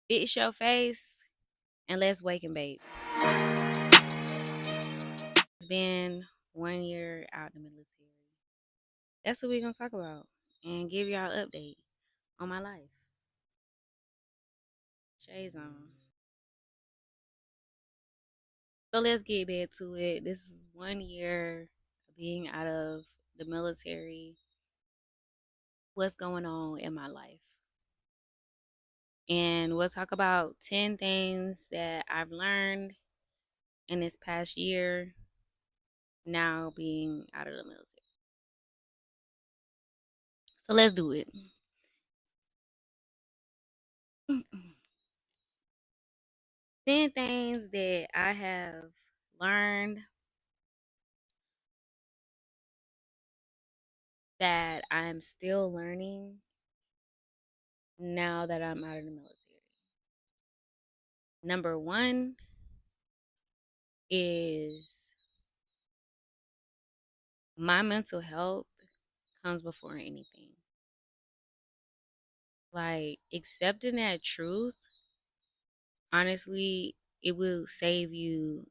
Fix your face and let's wake and bake. It's been 1 year out in the military. That's what we're gonna talk about and give y'all an update on my life. Shades on. So let's get back to it. This is 1 year being out of the military. What's going on in my life? And we'll talk about 10 things that I've learned in this past year now being out of the military. So let's do it. 10 things that I have learned that I'm still learning now that I'm out of the military. Number one is my mental health comes before anything. Like accepting that truth, honestly, it will save you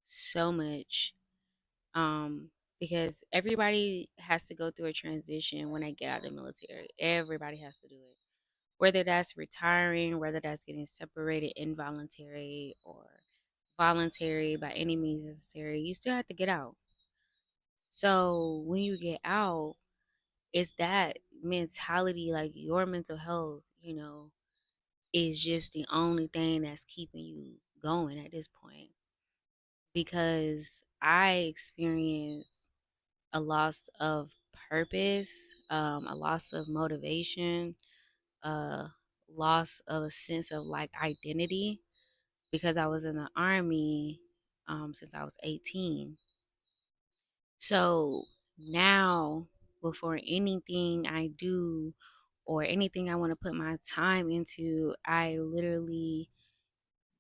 so much. Um, because everybody has to go through a transition when they get out of the military. Everybody has to do it. Whether that's retiring, whether that's getting separated involuntary or voluntary by any means necessary, you still have to get out. So when you get out, it's that mentality, like your mental health, is just the only thing that's keeping you going at this point. Because I experienced a loss of purpose, a loss of motivation, a loss of a sense of like identity because I was in the army since I was 18. So now, before anything I do or anything I want to put my time into, I literally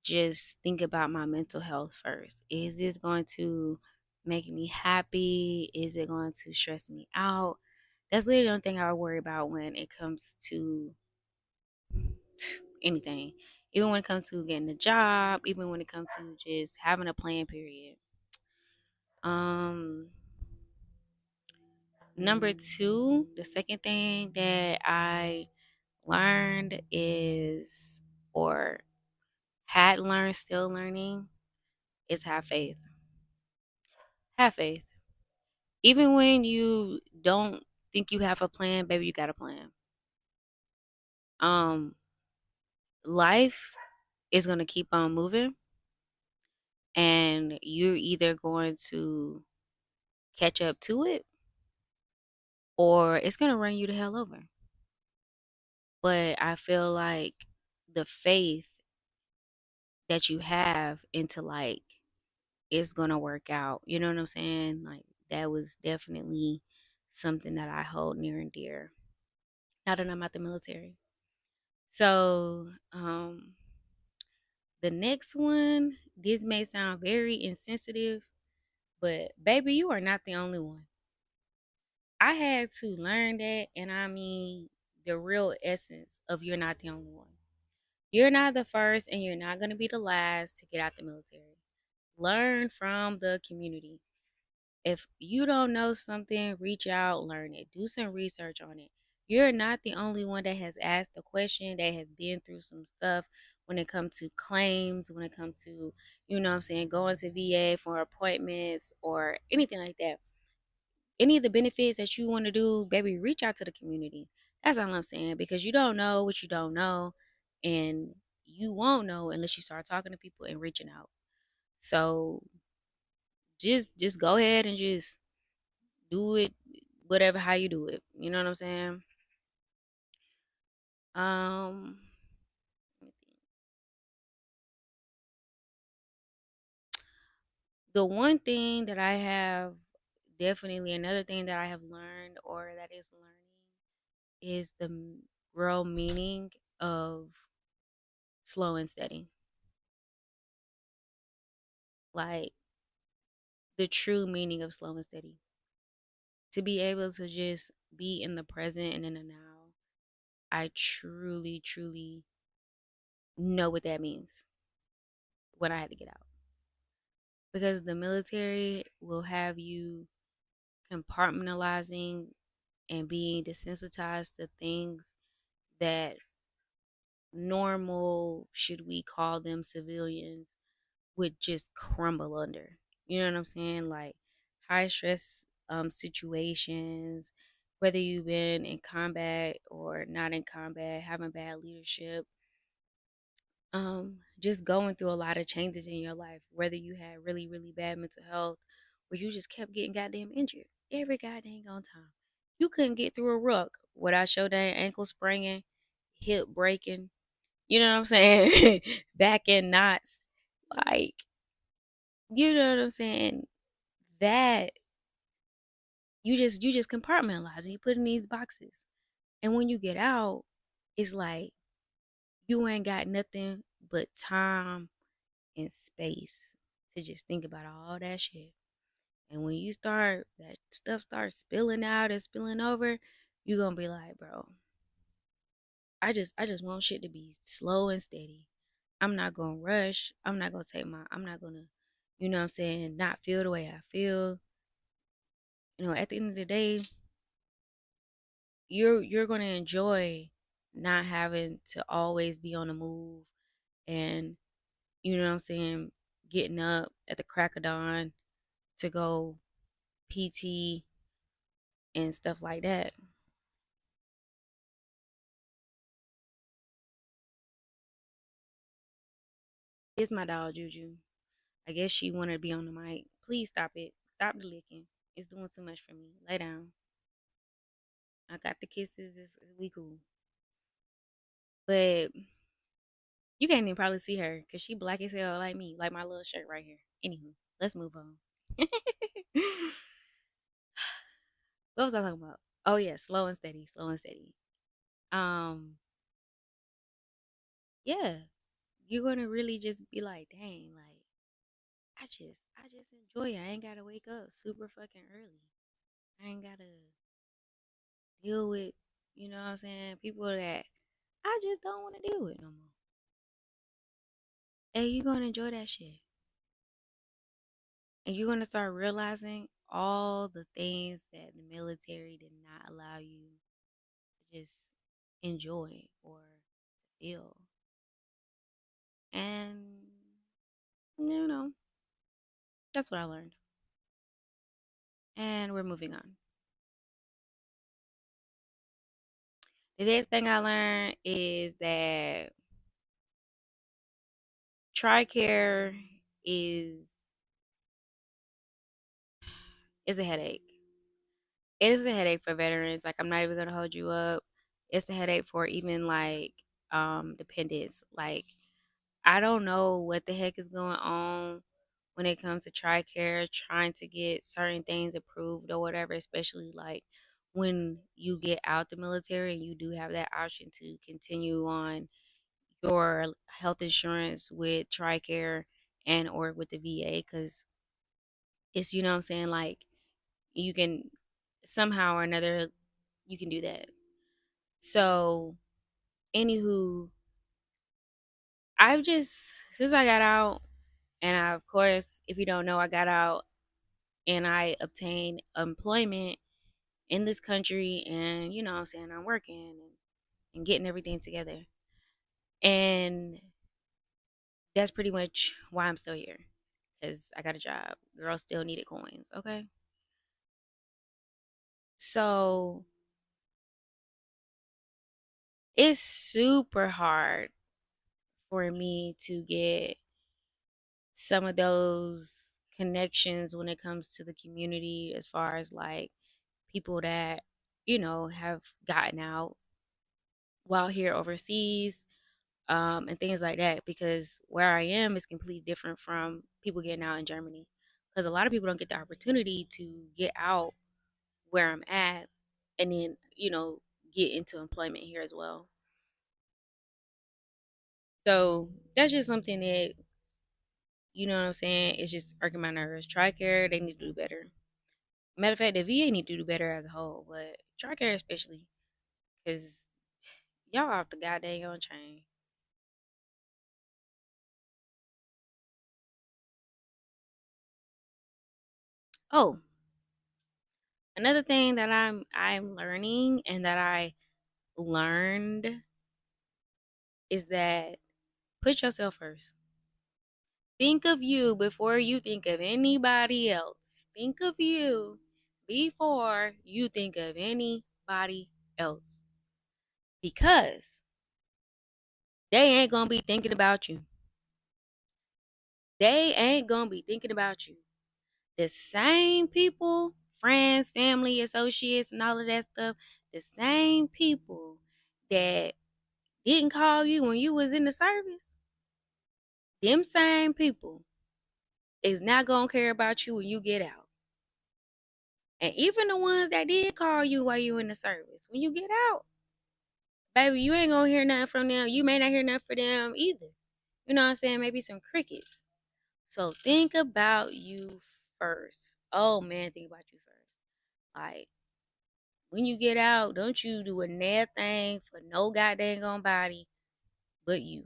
just think about my mental health first. Is this going to make me happy? Is it going to stress me out? That's literally the only thing I worry about when it comes to anything. Even when it comes to getting a job, even when it comes to just having a plan, period. Um, Number two, the second thing that I learned is, or had learned, still learning, is have faith. Have faith. Even when you don't think you have a plan, baby, you got a plan. Um, Life is gonna keep on moving, and you're either going to catch up to it, or it's gonna run you the hell over. But I feel like the faith that you have into like it's gonna work out. You know what I'm saying? Like that was definitely something that I hold near and dear. Now that I'm at the military. So, the next one, this may sound very insensitive, but baby, you are not the only one. I had to learn that, and I mean the real essence of you're not the only one. You're not the first, and you're not gonna be the last to get out the military. Learn from the community. If you don't know something, reach out, learn it, do some research on it. You're not the only one that has asked a question, that has been through some stuff when it comes to claims, when it comes to, what I'm saying, going to VA for appointments or anything like that. Any of the benefits that you want to do, baby, reach out to the community. That's all I'm saying, because you don't know what you don't know, and you won't know unless you start talking to people and reaching out. So just go ahead and just do it whatever how you do it. You know what I'm saying? Um the one thing that I have definitely another thing that I have learned or that is learning is the real meaning of slow and steady. Like the true meaning of slow and steady. To be able to just be in the present and in the now. I truly, truly know what that means when I had to get out. Because the military will have you compartmentalizing and being desensitized to things that normal, should we call them civilians, would just crumble under. You know what I'm saying? Like high stress situations, whether you've been in combat or not in combat, having bad leadership, just going through a lot of changes in your life, whether you had really, really bad mental health or you just kept getting goddamn injured every goddamn on time. You couldn't get through a ruck without your damn ankle spraining, hip breaking, you know what I'm saying? Back in knots. Like, you know what I'm saying? That you just compartmentalize and you put in these boxes. And when you get out, it's like you ain't got nothing but time and space to just think about all that shit. And when you start that stuff starts spilling out and spilling over, you're gonna be like, bro, I just want shit to be slow and steady. I'm not gonna rush. I'm not gonna, you know what I'm saying, not feel the way I feel. You know, at the end of the day, you're gonna enjoy not having to always be on the move and you know what I'm saying, getting up at the crack of dawn to go PT and stuff like that. It's my dog Juju. I guess she wanted to be on the mic. Please stop it. Stop the licking. It's doing too much for me. Lay down. I got the kisses. We cool. But you can't even probably see her because she black as hell like me, like my little shirt right here. Anywho, let's move on. What was I talking about? Oh yeah, slow and steady, slow and steady. Um, yeah, you're gonna really just be like, dang, like I just enjoy it. I ain't gotta wake up super fucking early. I ain't gotta deal with, you know what I'm saying, people that I just don't want to deal with no more. And you're gonna enjoy that shit. And you're gonna start realizing all the things that the military did not allow you to just enjoy or feel. And you know, that's what I learned. And we're moving on. The next thing I learned is that TRICARE is is a headache. It is a headache for veterans. Like I'm not even gonna hold you up. It's a headache for even like dependents. Like I don't know what the heck is going on when it comes to TRICARE trying to get certain things approved or whatever, especially like when you get out the military and you do have that option to continue on your health insurance with TRICARE and or with the VA because it's, you know what I'm saying, like you can somehow or another you can do that. So anywho, I've just since I got out and I, of course, if you don't know, I got out and I obtained employment in this country and you know what I'm saying, I'm working and getting everything together. And that's pretty much why I'm still here. Because I got a job. Girl still needed coins. Okay. So it's super hard for me to get some of those connections when it comes to the community as far as like people that, you know, have gotten out while here overseas, and things like that because where I am is completely different from people getting out in Germany because a lot of people don't get the opportunity to get out where I'm at and then, you know, get into employment here as well. So that's just something that, you know what I'm saying, it's just irking my nerves. TRICARE, they need to do better. Matter of fact, the VA need to do better as a whole, but TRICARE especially because y'all off the goddamn chain. Oh, another thing that I'm learning and that I learned is that put yourself first. Think of you before you think of anybody else. Think of you before you think of anybody else. Because they ain't gonna be thinking about you. They ain't gonna be thinking about you. The same people, friends, family, associates, and all of that stuff, the same people that didn't call you when you was in the service, them same people is not gonna care about you when you get out. And even the ones that did call you while you in the service, when you get out, baby, you ain't gonna hear nothing from them. You may not hear nothing from them either. You know what I'm saying? Maybe some crickets. So think about you first. Oh man, think about you first. Like when you get out, don't you do a nail thing for no goddamn on body but you.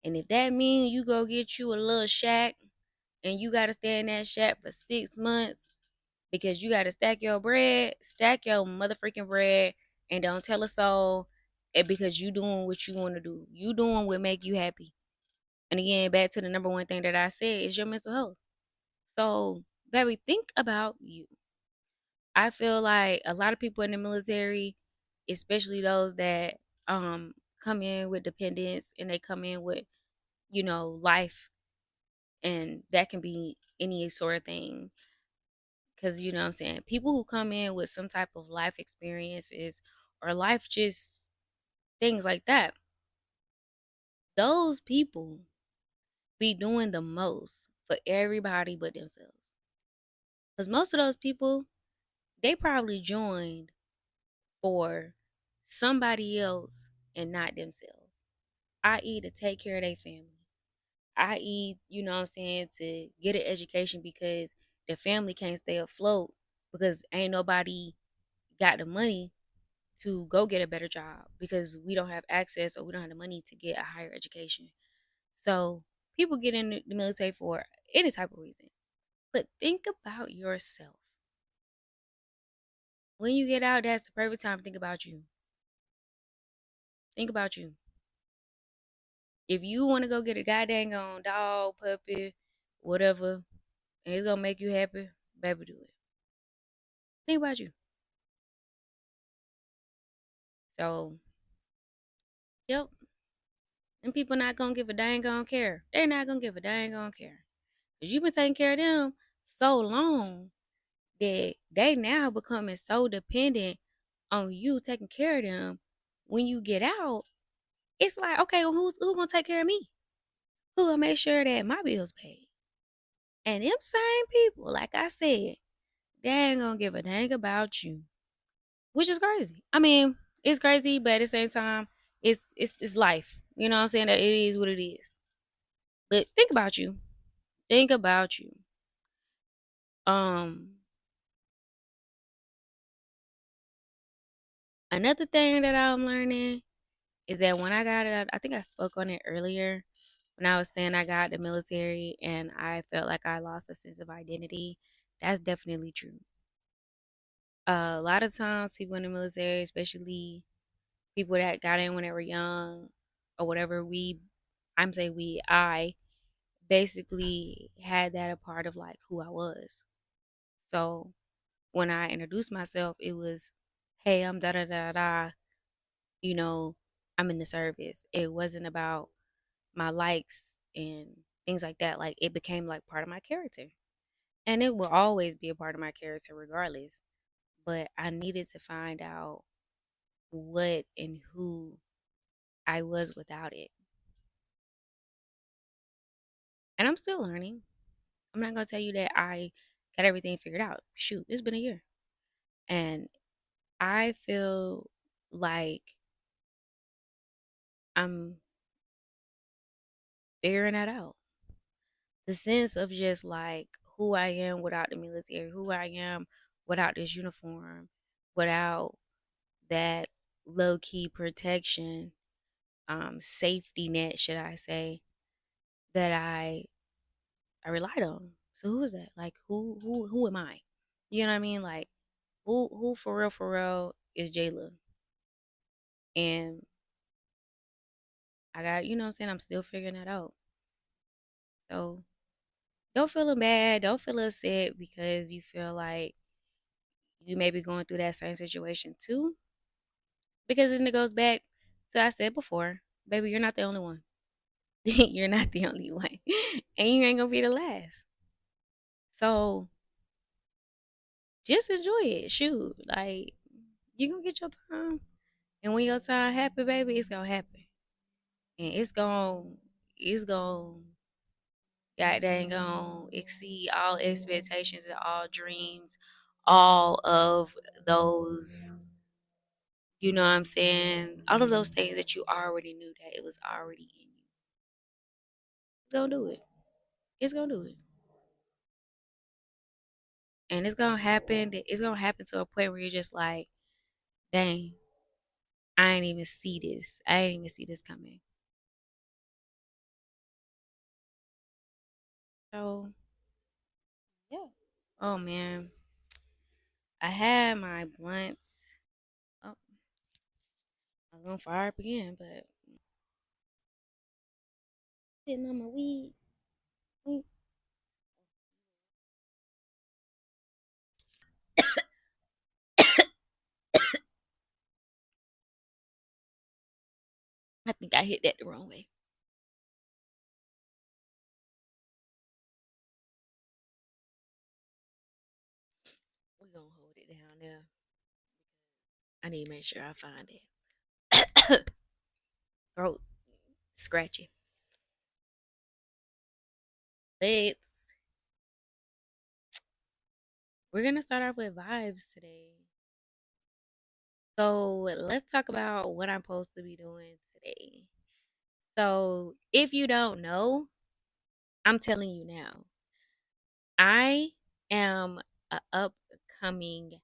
And if that means you go get you a little shack and you gotta stay in that shack for 6 months because you gotta stack your motherfucking bread and don't tell a soul and because you doing what you wanna do. You doing what make you happy. And again, back to the number one thing that I said is your mental health. So, baby, think about you. I feel like a lot of people in the military, especially those that come in with dependence and they come in with, life, and that can be any sort of thing. Cause you know what I'm saying? People who come in with some type of life experiences or life just things like that, those people be doing the most for everybody but themselves. Because most of those people, they probably joined for somebody else and not themselves, i.e., to take care of their family, i.e., you know what I'm saying, to get an education because the family can't stay afloat because ain't nobody got the money to go get a better job because we don't have access or we don't have the money to get a higher education. So people get in the military for any type of reason. But think about yourself. When you get out, that's the perfect time to think about you. Think about you. If you want to go get a goddamn on dog, puppy, whatever, and it's gonna make you happy, baby, do it. Think about you. So, yep, and people not gonna give a dang on care. They're not gonna give a dang on care. Cause you've been taking care of them so long that they now becoming so dependent on you taking care of them. When you get out, it's like, okay, well, who gonna take care of me? Who gonna make sure that my bills paid? And them same people, like I said, they ain't gonna give a dang about you, which is crazy. I mean, it's crazy, but at the same time, it's life. You know what I'm saying? That it is what it is. But think about you. Think about you. Um, Another thing that I'm learning is that when I got it, I think I spoke on it earlier when I was saying I got the military and I felt like I lost a sense of identity. That's definitely true. A lot of times, people in the military, especially people that got in when they were young or whatever, I basically had that a part of like who I was. So when I introduced myself, it was, hey, I'm da da da da, you know, I'm in the service. It wasn't about my likes and things like that. Like it became like part of my character. And it will always be a part of my character regardless. But I needed to find out what and who I was without it. And I'm still learning. I'm not gonna tell you that I got everything figured out. Shoot, it's been a year. And I feel like I'm figuring that out. The sense of just like who I am without the military, who I am without this uniform, without that low key protection, safety net, should I say, that I relied on. So who is that? Like who am I? You know what I mean? Like who for real is Jayla? And I got, you know what I'm saying, I'm still figuring that out. So don't feel bad, don't feel upset because you feel like you may be going through that same situation too. Because then it goes back to I said before, baby, you're not the only one. You're not the only one. And you ain't gonna be the last. So just enjoy it. Shoot. Like you gonna get your time. And when your time happen, baby, it's gonna happen. And it's gonna God dang gonna exceed all expectations and all dreams, all of those, you know what I'm saying? All of those things that you already knew that it was already in you. It's gonna do it. It's gonna do it. And it's gonna happen to a point where you're just like, dang, I ain't even see this. I ain't even see this coming. So yeah. Oh man. I had my blunts. Oh, I was gonna fire up again, but sitting on my weed. Mm. I think I hit that the wrong way. We're gonna hold it down there. I need to make sure I find it. Throat scratchy. Let's we're gonna start off with vibes today. So let's talk about what I'm supposed to be doing today. So if you don't know, I'm telling you now. I am a upcoming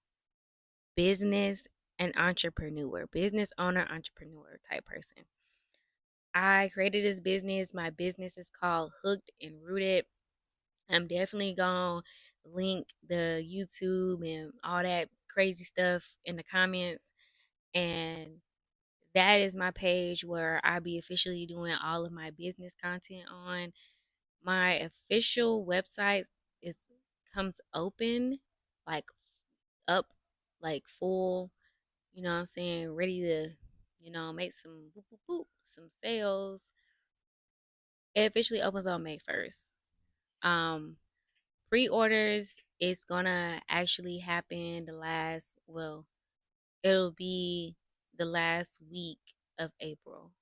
business and entrepreneur, business owner, entrepreneur type person. I created this business. My business is called Hooked and Rooted. I'm definitely going to link the YouTube and all that crazy stuff in the comments. And that is my page where I'll be officially doing all of my business content on. My official website is comes open, like up, like full, you know what I'm saying, ready to, make some boop, boop, boop, some sales. It officially opens on May 1st. Um, Pre-orders is gonna actually happen it'll be the last week of April.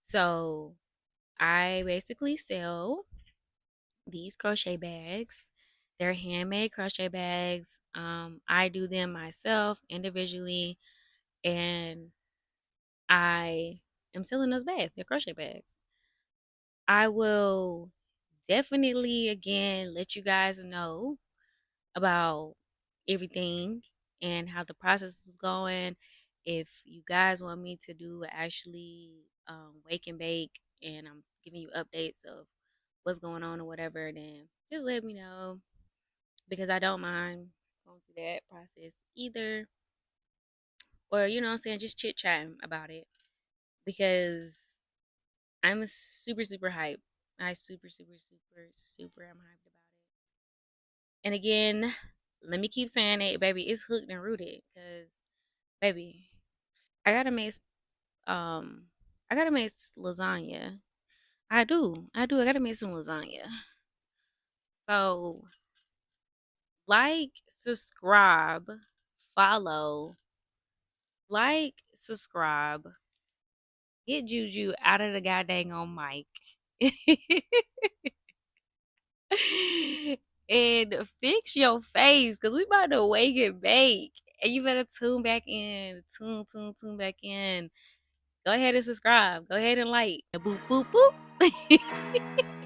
So I basically sell these crochet bags. They're handmade crochet bags. I do them myself individually, and I am selling those bags. They're crochet bags. I will definitely again let you guys know about everything and how the process is going. If you guys want me to do actually wake and bake and I'm giving you updates of what's going on or whatever, then just let me know because I don't mind going through that process either. Or, you know what I'm saying, just chit chatting about it because I'm super, super hyped. I super, super, super, super am hyped about it. And again, let me keep saying it, baby. It's hooked and rooted, cause baby, I gotta make um, I gotta make lasagna. I do. I gotta make some lasagna. So like, subscribe, follow, subscribe. Get Juju out of the goddamn on mic. And fix your face because we about to wake and bake. And you better tune back in. Tune back in. Go ahead and subscribe. Go ahead and like. Boop, boop, boop.